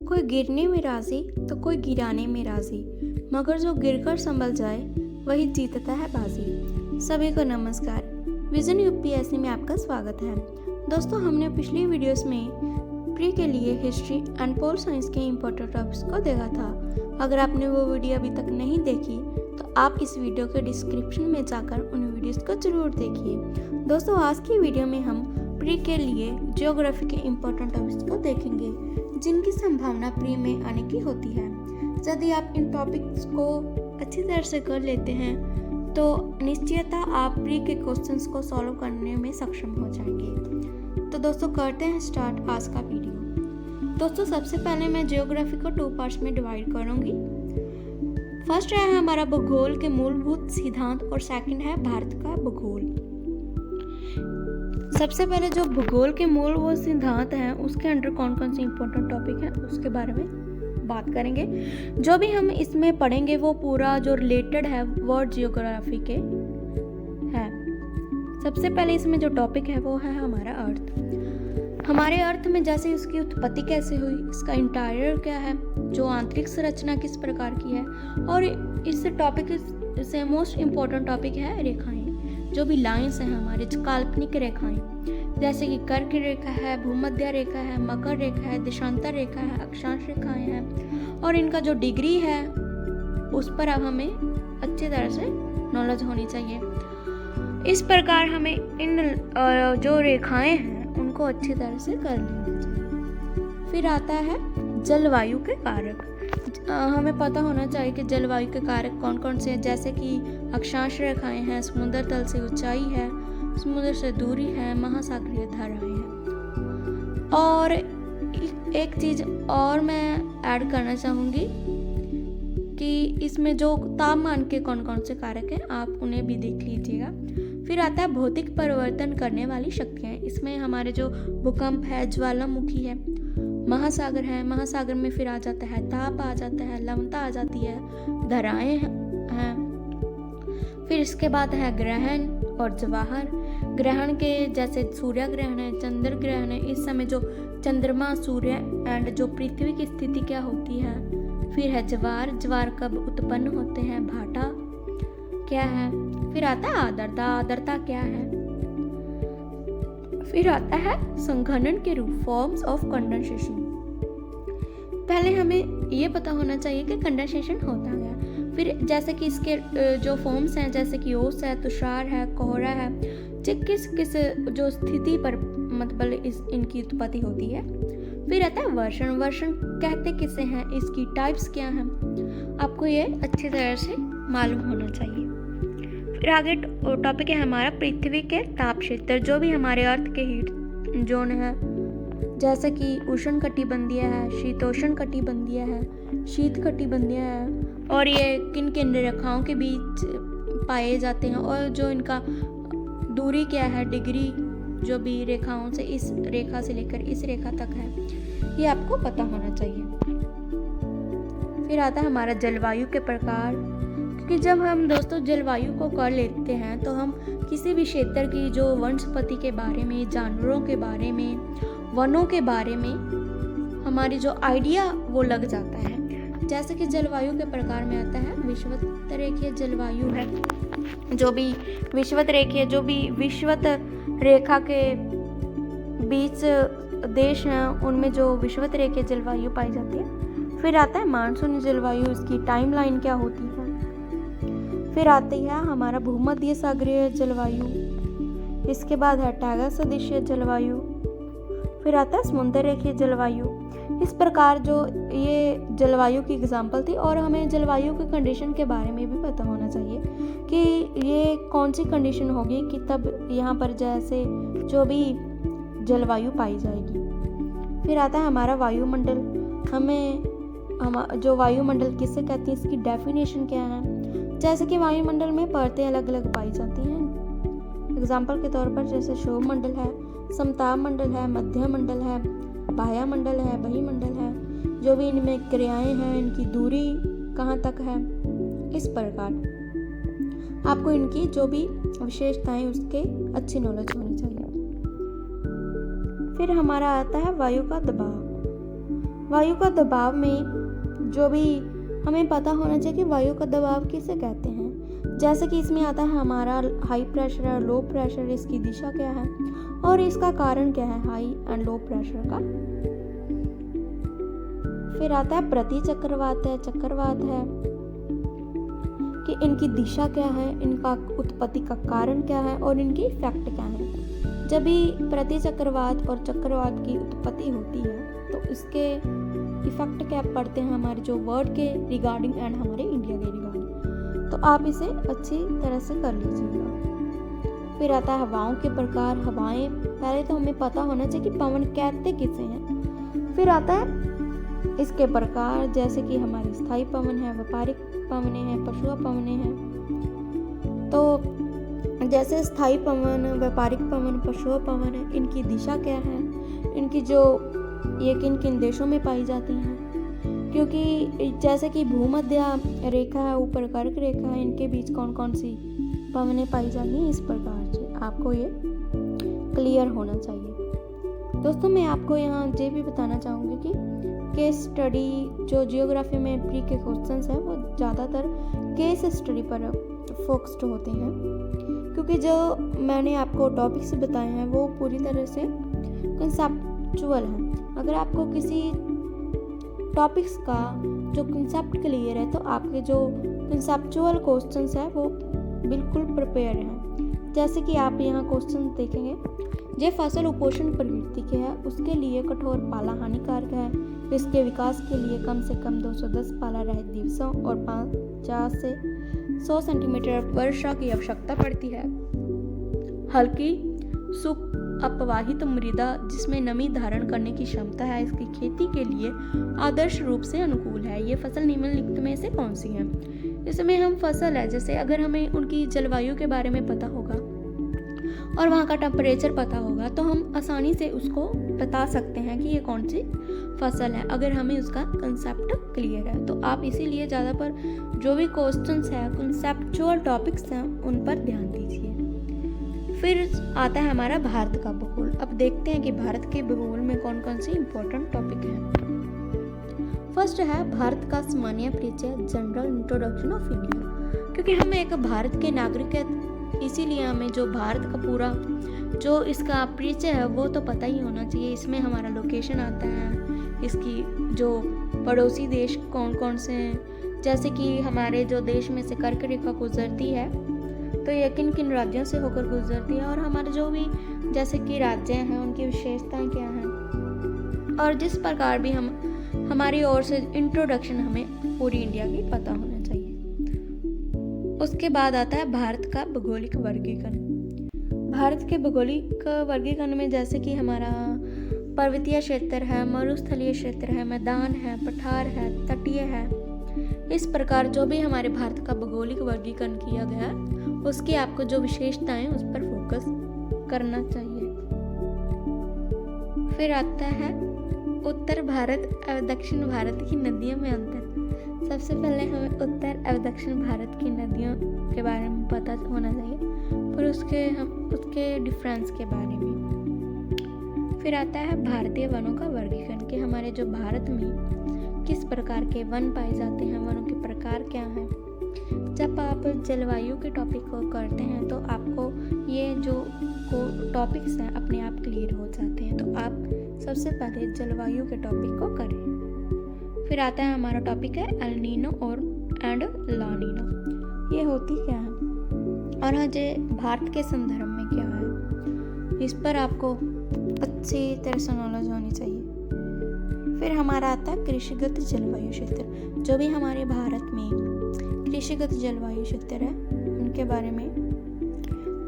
कोई गिरने में राजी तो कोई गिराने में राजी, मगर जो गिरकर संभल जाए वही जीतता है बाजी। सभी को नमस्कार, विजन यूपीएससी में आपका स्वागत है। दोस्तों, हमने पिछली वीडियोस में प्री के लिए हिस्ट्री एंड पोल साइंस के इम्पोर्टेंट टॉपिक्स को देखा था। अगर आपने वो वीडियो अभी तक नहीं देखी तो आप इस वीडियो के डिस्क्रिप्शन में जाकर उन वीडियोस को जरूर देखिए। दोस्तों, आज की वीडियो में हम प्री के लिए ज्योग्राफी के इम्पोर्टेंट टॉपिक्स को देखेंगे जिनकी संभावना प्री में आने की होती है। यदि आप इन टॉपिक्स को अच्छी तरह से कर लेते हैं तो निश्चयतः आप प्री के क्वेश्चंस को सॉल्व करने में सक्षम हो जाएंगे। तो दोस्तों, करते हैं स्टार्ट आज का वीडियो। दोस्तों, सबसे पहले मैं ज्योग्राफी को 2 पार्ट्स में डिवाइड करूंगी। फर्स्ट है हमारा भूगोल के मूलभूत सिद्धांत और सेकंड है भारत का भूगोल। सबसे पहले जो भूगोल के मूलभूत सिद्धांत हैं उसके अंडर कौन कौन से इम्पोर्टेंट टॉपिक हैं उसके बारे में बात करेंगे। जो भी हम इसमें पढ़ेंगे वो पूरा जो रिलेटेड है वर्ल्ड जियोग्राफी के है। सबसे पहले इसमें जो टॉपिक है वो है हमारा अर्थ। हमारे अर्थ में जैसे उसकी उत्पत्ति कैसे हुई, इसका इंटीरियर क्या है, जो आंतरिक संरचना किस प्रकार की है, और इस टॉपिक से मोस्ट इम्पोर्टेंट टॉपिक है रेखाएं। जो भी लाइंस हैं हमारे काल्पनिक रेखाएं, जैसे कि कर्क रेखा है, भूमध्य रेखा है, मकर रेखा है, देशांतर रेखा है, अक्षांश रेखाएं हैं, और इनका जो डिग्री है उस पर अब हमें अच्छी तरह से नॉलेज होनी चाहिए। इस प्रकार हमें इन जो रेखाएं हैं उनको अच्छी तरह से कर लेना चाहिए। फिर आता है जलवायु के कारक। हमें पता होना चाहिए कि जलवायु के कारक कौन कौन से हैं, जैसे कि अक्षांश रेखाएं हैं, समुद्र तल से ऊंचाई है, समुद्र से दूरी है, महासागरीय धाराएं हैं। और एक चीज और मैं ऐड करना चाहूँगी कि इसमें जो तापमान के कौन कौन से कारक हैं आप उन्हें भी देख लीजिएगा। फिर आता है भौतिक परिवर्तन करने वाली शक्तियाँ। इसमें हमारे जो भूकंप है, ज्वालामुखी है, महासागर है, महासागर में फिर आ जाता है ताप, आ जाता है लवणता, आ जाती है धाराएं हैं। फिर इसके बाद है ग्रहण और जवाहर। ग्रहण के जैसे सूर्य ग्रहण है, चंद्र ग्रहण है, इस समय जो चंद्रमा, सूर्य एंड जो पृथ्वी की स्थिति क्या होती है। फिर है ज्वार, ज्वार कब उत्पन्न होते हैं, भाटा क्या है। फिर आता है आर्द्रता, आर्द्रता क्या है। फिर आता है संघनन के रूप, फॉर्म्स ऑफ कंडेंसेशन। पहले हमें ये पता होना चाहिए कि कंडेंसेशन होता है। फिर जैसे कि इसके जो फॉर्म्स हैं, जैसे कि ओस है, तुषार है, कोहरा है, किस किस जो स्थिति पर मतलब इनकी उत्पत्ति होती है। फिर आता है वर्षण। वर्षण कहते किसे हैं, इसकी टाइप्स क्या हैं, आपको ये अच्छी तरह से मालूम होना चाहिए। फिर आगे टॉपिक है हमारा पृथ्वी के ताप क्षेत्र। जो भी हमारे अर्थ के हीट जोन है, जैसे कि उष्ण कटिबंधीय है, शीतोष्ण कटिबंधीय है, शीत कटिबंधीय है, और ये किन किन रेखाओं के बीच पाए जाते हैं, और जो इनका दूरी क्या है, डिग्री जो भी रेखाओं से, इस रेखा से लेकर इस रेखा तक है, ये आपको पता होना चाहिए। फिर आता है हमारा जलवायु के प्रकार। कि जब हम दोस्तों जलवायु को कर लेते हैं तो हम किसी भी क्षेत्र की जो वनस्पति के बारे में, जानवरों के बारे में, वनों के बारे में हमारी जो आइडिया वो लग जाता है। जैसे कि जलवायु के प्रकार में आता है विषुवत रेखीय जलवायु है। जो भी विषुवत रेखा के बीच देश हैं उनमें जो विषुवत रेखीय जलवायु पाई जाती है। फिर आता है मानसूनी जलवायु, इसकी टाइमलाइन क्या होती है। फिर आती है हमारा भूमध्य सागरीय जलवायु। इसके बाद है टैगर सदृशीय जलवायु। फिर आता है समुद्र रेखीय जलवायु। इस प्रकार जो ये जलवायु की एग्जाम्पल थी, और हमें जलवायु के कंडीशन के बारे में भी पता होना चाहिए कि ये कौन सी कंडीशन होगी कि तब यहाँ पर जैसे जो भी जलवायु पाई जाएगी। फिर आता है हमारा वायुमंडल। जो वायुमंडल किससे कहते हैं, इसकी डेफिनेशन क्या है। जैसे कि वायुमंडल में परतें अलग अलग पाई जाती हैं। एग्जाम्पल के तौर पर जैसे क्षोभ मंडल है, समताप मंडल है, मध्य मंडल है, बाह्य मंडल है, बहिमंडल है। जो भी इनमें क्रियाएं हैं, इनकी दूरी कहाँ तक है, इस प्रकार आपको इनकी जो भी विशेषताएं उसके अच्छी नॉलेज होनी चाहिए। फिर हमारा आता है वायु का दबाव। वायु का दबाव में जो भी हमें पता होना चाहिए कि वायु का दबाव किसे कहते हैं। जैसे कि इसमें आता है हमारा हाई प्रेशर और लो प्रेशर, इसकी दिशा क्या है और इसका कारण क्या है हाई एंड लो प्रेशर का। फिर आता है प्रति चक्रवात है कि इनकी दिशा क्या है, इनका उत्पत्ति का कारण क्या है और इनकी इफेक्ट क्या है। जब भी प्रति चक्रवात और चक्रवात की उत्पत्ति होती है तो इसके इफेक्ट क्या पड़ते हैं हमारे जो वर्ल्ड के रिगार्डिंग एंड हमारे इंडिया के रिगार्डिंग। तो आप इसे अच्छी तरह से कर लीजिएगा। फिर आता है हवाओं के प्रकार। हवाएं पहले तो हमें पता होना चाहिए कि पवन कहते किसे हैं। फिर आता है इसके प्रकार, जैसे कि हमारी स्थायी पवन है, व्यापारिक पवने हैं, पशुआ पवने हैं। तो जैसे स्थायी पवन, व्यापारिक पवन, पशुआ पवन है, इनकी दिशा क्या है, इनकी जो ये किन किन देशों में पाई जाती हैं। क्योंकि जैसे कि भूमध्य रेखा है, ऊपर कर्क रेखा है, इनके बीच कौन कौन सी पवनें पाई जाती हैं, इस प्रकार से आपको ये क्लियर होना चाहिए। दोस्तों मैं आपको यहाँ ये भी बताना चाहूँगी कि केस स्टडी जो जियोग्राफी में प्री के क्वेश्चंस हैं वो ज़्यादातर केस स्टडी पर फोकस्ड होते हैं, क्योंकि जो मैंने आपको टॉपिक्स बताए हैं वो पूरी तरह से कंसेप्चुअल हैं। अगर आपको किसी टॉपिक्स का जो कंसेप्ट क्लियर है तो आपके जो कंसेप्चुअल क्वेश्चंस हैं वो बिल्कुल प्रिपेयर हैं। जैसे कि आप यहाँ क्वेश्चन देखेंगे, ये फसल उपोषण प्रवृत्ति के है, उसके लिए कठोर पाला हानिकारक है, इसके विकास के लिए कम से कम 210 पाला रहित दिवसों और 50 से 100 सेंटीमीटर वर्षा की आवश्यकता पड़ती है। हल्की सुख अपवाहित मृदा जिसमें नमी धारण करने की क्षमता है, इसकी खेती के लिए आदर्श रूप से अनुकूल है। ये फसल निम्नलिखित में से कौन सी है? इसमें हम फसल है, जैसे अगर हमें उनकी जलवायु के बारे में पता होगा और वहाँ का टेम्परेचर पता होगा तो हम आसानी से उसको बता सकते हैं कि ये कौन सी फसल है, अगर हमें उसका कंसेप्ट क्लियर है। तो आप इसीलिए ज़्यादा पर जो भी क्वेश्चंस है कंसेप्चुअल टॉपिक्स हैं उन पर ध्यान दीजिए। फिर आता है हमारा भारत का भूगोल। अब देखते हैं कि भारत के भूगोल में कौन कौन से इम्पोर्टेंट टॉपिक हैं। फर्स्ट है भारत का सामान्य परिचय, जनरल इंट्रोडक्शन ऑफ इंडिया। क्योंकि हम एक भारत के नागरिक हैं, इसीलिए हमें जो भारत का पूरा जो इसका परिचय है वो तो पता ही होना चाहिए। इसमें हमारा लोकेशन आता है, इसकी जो पड़ोसी देश कौन कौन से हैं, जैसे कि हमारे जो देश में से कर्क रेखा गुजरती है तो ये किन किन राज्यों से होकर गुजरती है, और हमारे जो भी जैसे कि राज्य हैं उनकी विशेषताएं क्या हैं, और जिस प्रकार भी हम हमारी ओर से इंट्रोडक्शन हमें पूरी इंडिया की पता होना चाहिए। उसके बाद आता है भारत का भौगोलिक वर्गीकरण। भारत के भौगोलिक वर्गीकरण में जैसे कि हमारा पर्वतीय क्षेत्र है, मरुस्थलीय क्षेत्र है, मैदान है, पठार है, तटीय है, इस प्रकार जो भी हमारे भारत का भौगोलिक वर्गीकरण किया गया है उसकी आपको जो विशेषताएं उस पर फोकस करना चाहिए। फिर आता है उत्तर भारत और दक्षिण भारत की नदियों में अंतर। सबसे पहले हमें उत्तर और दक्षिण भारत की नदियों के बारे में पता होना चाहिए, फिर उसके डिफरेंस के बारे में। फिर आता है भारतीय वनों का वर्गीकरण कि हमारे जो भारत में किस प्रकार के वन पाए जाते हैं, वनों के प्रकार क्या हैं। जब आप जलवायु के टॉपिक को करते हैं तो आपको ये जो टॉपिक्स हैं अपने आप क्लियर हो जाते हैं, तो आप सबसे पहले जलवायु के टॉपिक को करें। फिर आता है हमारा टॉपिक है एल नीनो और एंड ला नीनो। ये होती क्या है और ये भारत के संदर्भ में क्या है, इस पर आपको अच्छी तरह से नॉलेज होनी चाहिए। फिर हमारा आता है कृषिगत जलवायु क्षेत्र। जो भी हमारे भारत में कृषिगत जलवायु क्षेत्र है उनके बारे में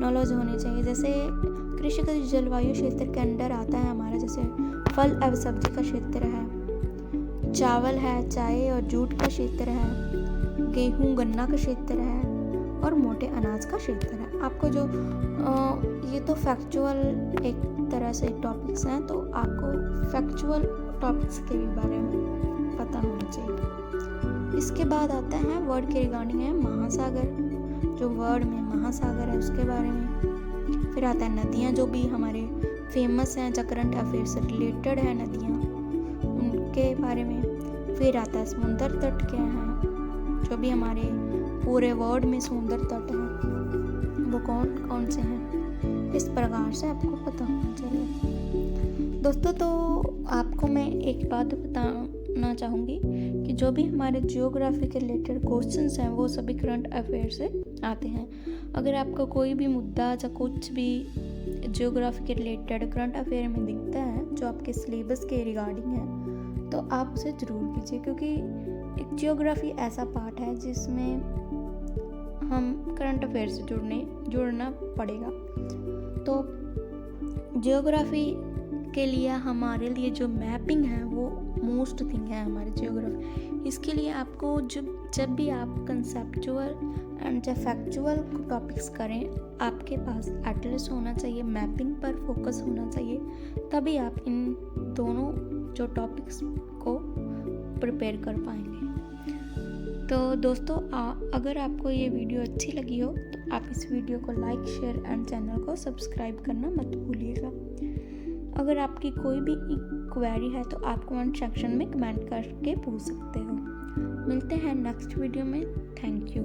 नॉलेज होनी चाहिए। जैसे कृषिगत जलवायु क्षेत्र के अंदर आता है हमारा जैसे फल एवं सब्जी का क्षेत्र है, चावल है, चाय और जूट का क्षेत्र है, गेहूं गन्ना का क्षेत्र है और मोटे अनाज का क्षेत्र है। आपको जो ये तो फैक्चुअल एक तरह से टॉपिक्स हैं, तो आपको फैक्चुअल टॉपिक्स के भी बारे में पता होना चाहिए। इसके बाद आता है वर्ड के रिगार्डिंग है महासागर, जो वर्ड में महासागर है उसके बारे में। फिर आता है नदियाँ जो भी हमारे फेमस हैं, जो करंट अफेयर से रिलेटेड है नदियाँ, के बारे में, फिर आता है समुंदर तट क्या है, जो भी हमारे पूरे वर्ल्ड में समुंदर तट हैं वो कौन कौन से हैं, इस प्रकार से आपको पता होना चाहिए। दोस्तों तो आपको मैं एक बात बताना चाहूँगी कि जो भी हमारे जियोग्राफी के रिलेटेड क्वेश्चंस हैं वो सभी करंट अफेयर से आते हैं। अगर आपका कोई भी मुद्दा या कुछ भी जियोग्राफी के रिलेटेड करंट अफेयर में दिखता है जो आपके सिलेबस के रिगार्डिंग है तो आप उसे ज़रूर कीजिए, क्योंकि एक जियोग्राफी ऐसा पार्ट है जिसमें हम करंट अफेयर से जुड़ना पड़ेगा। तो जियोग्राफी के लिए हमारे लिए जो मैपिंग है वो मोस्ट थिंग है हमारे जियोग्राफी। इसके लिए आपको जब भी आप कंसेप्चुअल एंड जब फैक्चुअल टॉपिक्स करें, आपके पास एटलस होना चाहिए, मैपिंग पर फोकस होना चाहिए, तभी आप इन दोनों जो टॉपिक्स को प्रिपेयर कर पाएंगे। तो दोस्तों अगर आपको ये वीडियो अच्छी लगी हो तो आप इस वीडियो को लाइक, शेयर एंड चैनल को सब्सक्राइब करना मत भूलिएगा। अगर आपकी कोई भी क्वेरी है तो आप कमेंट सेक्शन में कमेंट करके पूछ सकते हो। मिलते हैं नेक्स्ट वीडियो में। Thank you.